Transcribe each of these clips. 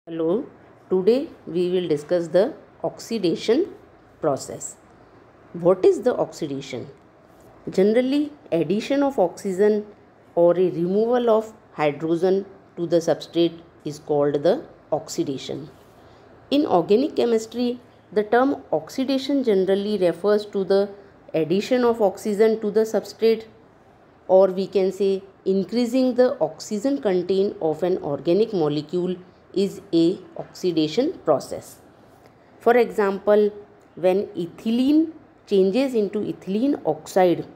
Hello, today we will discuss the oxidation process. What is the oxidation? Generally, addition of oxygen or a removal of hydrogen to the substrate is called the oxidation. In organic chemistry, the term oxidation generally refers to the addition of oxygen to the substrate, or we can say increasing the oxygen content of an organic molecule is a oxidation process. For example, when ethylene changes into ethylene oxide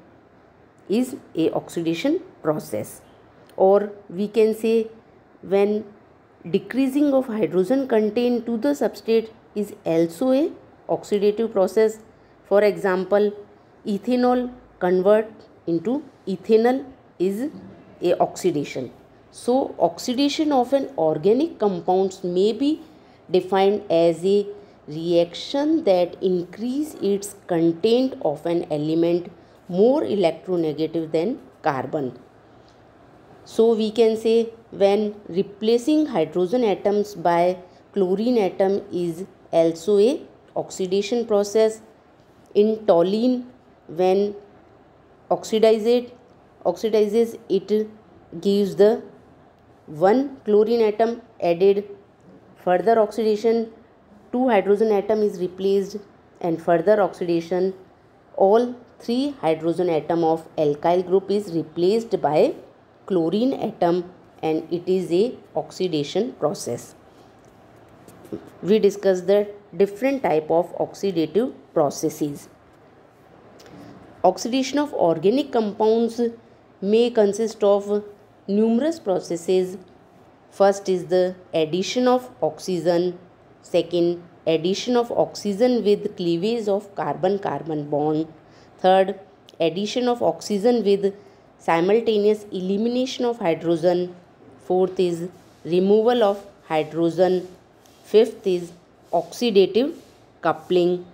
is a oxidation process, or we can say when decreasing of hydrogen content to the substrate is also a oxidative process. For example, ethanol convert into ethanol is a oxidation. So oxidation of an organic compounds may be defined as a reaction that increase its content of an element more electronegative than carbon. So we can say when replacing hydrogen atoms by chlorine atom is also a oxidation process. In toluene, when oxidizes it gives the one chlorine atom added, further oxidation, two hydrogen atom is replaced, and further oxidation, all three hydrogen atom of alkyl group is replaced by chlorine atom, and it is a oxidation process. We discussed the different type of oxidative processes. Oxidation of organic compounds may consist of numerous processes. First is the addition of oxygen. Second, addition of oxygen with cleavage of carbon-carbon bond. Third, addition of oxygen with simultaneous elimination of hydrogen. Fourth is removal of hydrogen. Fifth is oxidative coupling.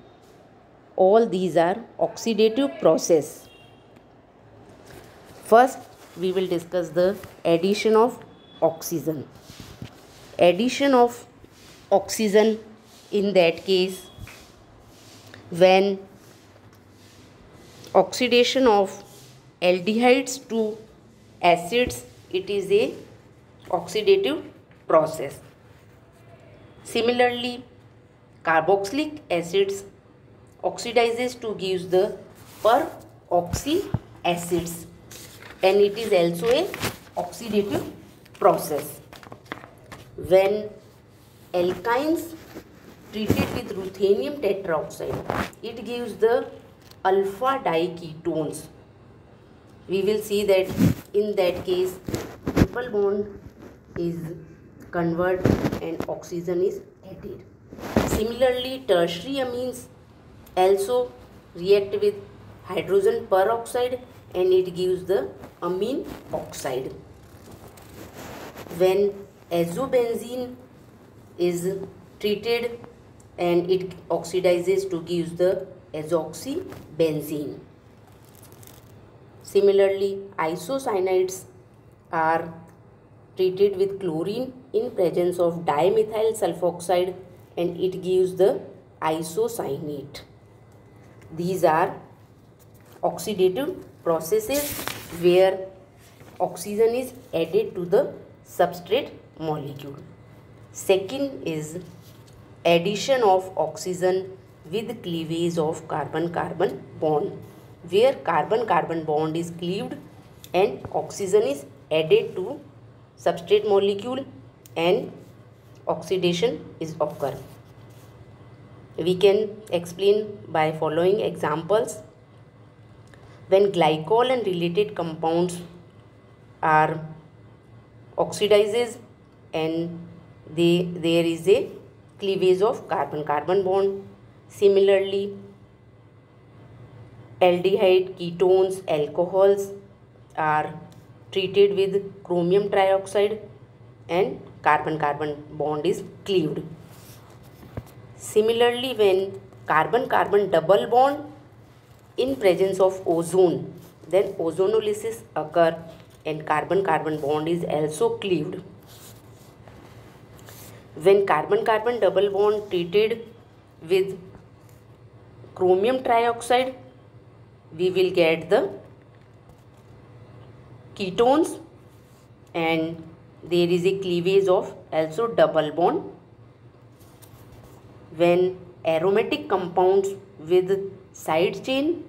All these are oxidative process. First, we will discuss the addition of oxygen. Addition of oxygen, in that case, when oxidation of aldehydes to acids, it is a oxidative process. Similarly, carboxylic acids oxidizes to give the peroxy acids, and it is also a oxidative process. When alkynes treated with ruthenium tetroxide, it gives the alpha diketones. We will see that in that case triple bond is converted and oxygen is added. Similarly, tertiary amines also react with hydrogen peroxide and it gives the amine oxide. When azobenzene is treated and it oxidizes to give the azoxybenzene. Similarly, isocyanides are treated with chlorine in presence of dimethyl sulfoxide and it gives the isocyanate. These are oxidative processes where oxygen is added to the substrate molecule. Second is addition of oxygen with cleavage of carbon-carbon bond, where carbon-carbon bond is cleaved and oxygen is added to substrate molecule and oxidation is occur. We can explain by following examples. When glycol and related compounds are oxidizes and there is a cleavage of carbon-carbon bond. Similarly, aldehyde, ketones, alcohols are treated with chromium trioxide and carbon-carbon bond is cleaved. Similarly, when carbon-carbon double bond in presence of ozone, then ozonolysis occur and carbon-carbon bond is also cleaved. When carbon-carbon double bond treated with chromium trioxide, we will get the ketones, and there is a cleavage of also double bond. When aromatic compounds with side chain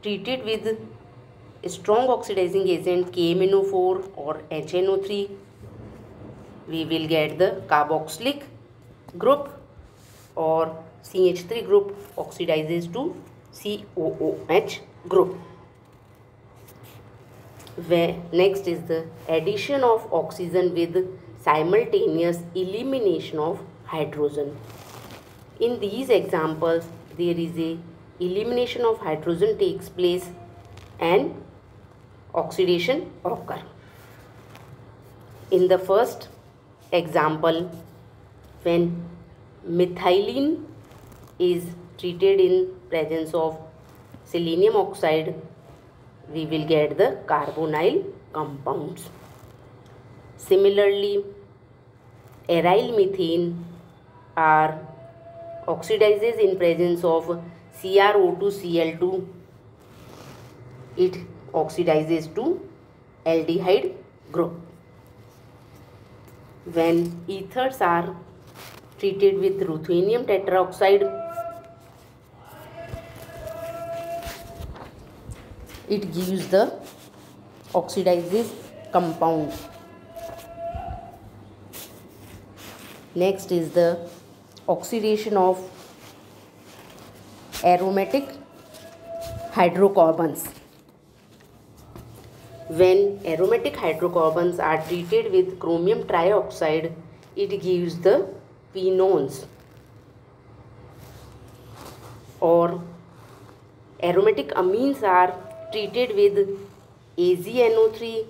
treated with strong oxidizing agent KMnO4 or HNO3, we will get the carboxylic group, or CH3 group oxidizes to COOH group. Where next is the addition of oxygen with simultaneous elimination of hydrogen. In these examples, there is a elimination of hydrogen takes place and oxidation occur. In the first example, when methylene is treated in presence of selenium oxide, we will get the carbonyl compounds. Similarly, aryl methane are oxidizes in presence of CrO2Cl2. It oxidizes to aldehyde group. When ethers are treated with ruthenium tetroxide, it gives the oxidizes compound. Next is the oxidation of aromatic hydrocarbons. When aromatic hydrocarbons are treated with chromium trioxide, it gives the phenones. Or aromatic amines are treated with AgNO3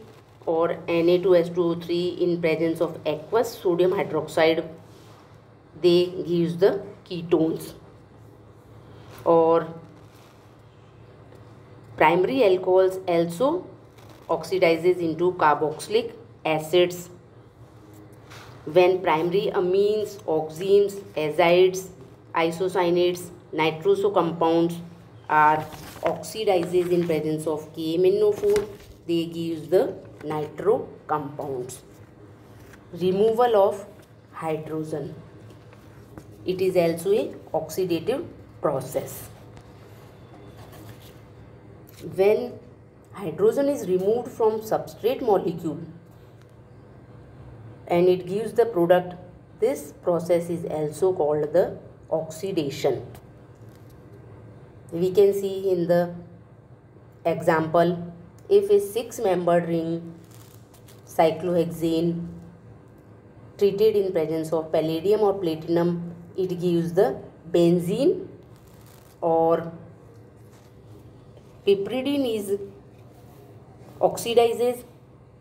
or Na2H2O3 in presence of aqueous sodium hydroxide, they gives the ketones. Or primary alcohols also oxidizes into carboxylic acids. When primary amines, oximes, azides, isocyanates, nitroso compounds are oxidizes in presence of KMnO4, they gives the nitro compounds. Removal of hydrogen, it is also a oxidative process. When hydrogen is removed from substrate molecule and it gives the product, this process is also called the oxidation. We can see in the example, if a 6-membered ring cyclohexane treated in presence of palladium or platinum, it gives the benzene. Or piperidine is oxidizes,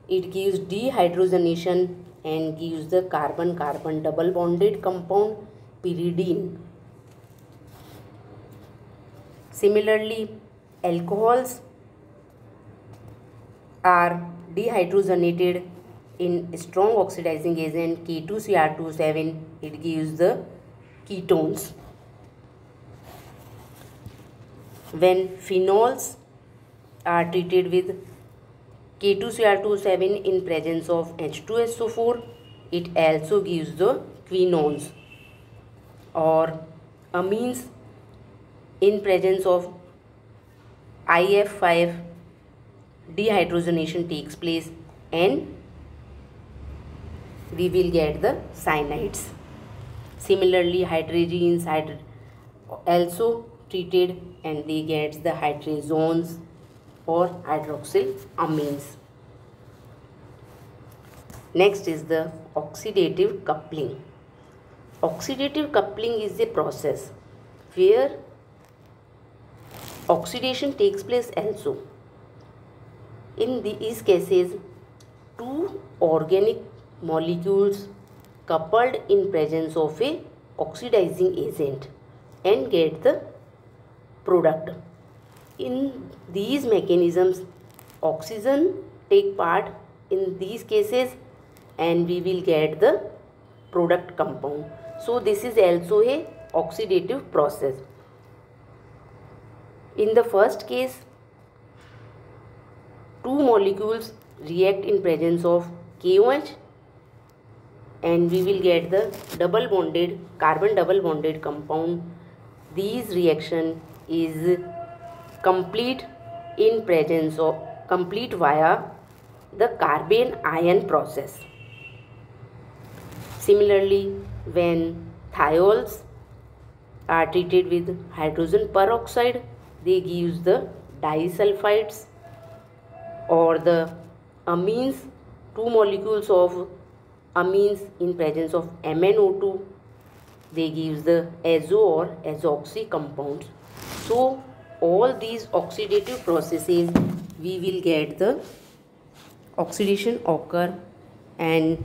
it gives dehydrogenation and gives the carbon-carbon double bonded compound pyridine. Similarly, alcohols are dehydrogenated in strong oxidizing agent K2Cr27, it gives the ketones. When phenols are treated with K2Cr27 in presence of H2SO4, it also gives the quinones. Or amines in presence of IF5, dehydrogenation takes place and we will get the cyanides. Similarly, hydrogens also treated and they get the hydrazones or hydroxyl amines. Next is the oxidative coupling. Oxidative coupling is a process where oxidation takes place also. In these cases, two organic molecules coupled in presence of a oxidizing agent and get the product. In these mechanisms, oxygen take part in these cases and we will get the product compound. So this is also a oxidative process. In the first case, two molecules react in presence of KOH and we will get the carbon double bonded compound. These reaction is complete via the carbene ion process. Similarly, when thiols are treated with hydrogen peroxide, they gives the disulfides, or the amines, two molecules of amines in presence of MnO2, they gives the azo or azoxy compounds. So all these oxidative processes we will get the oxidation occur and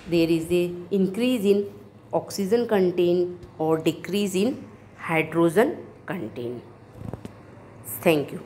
there is a increase in oxygen content or decrease in hydrogen content. Thank you.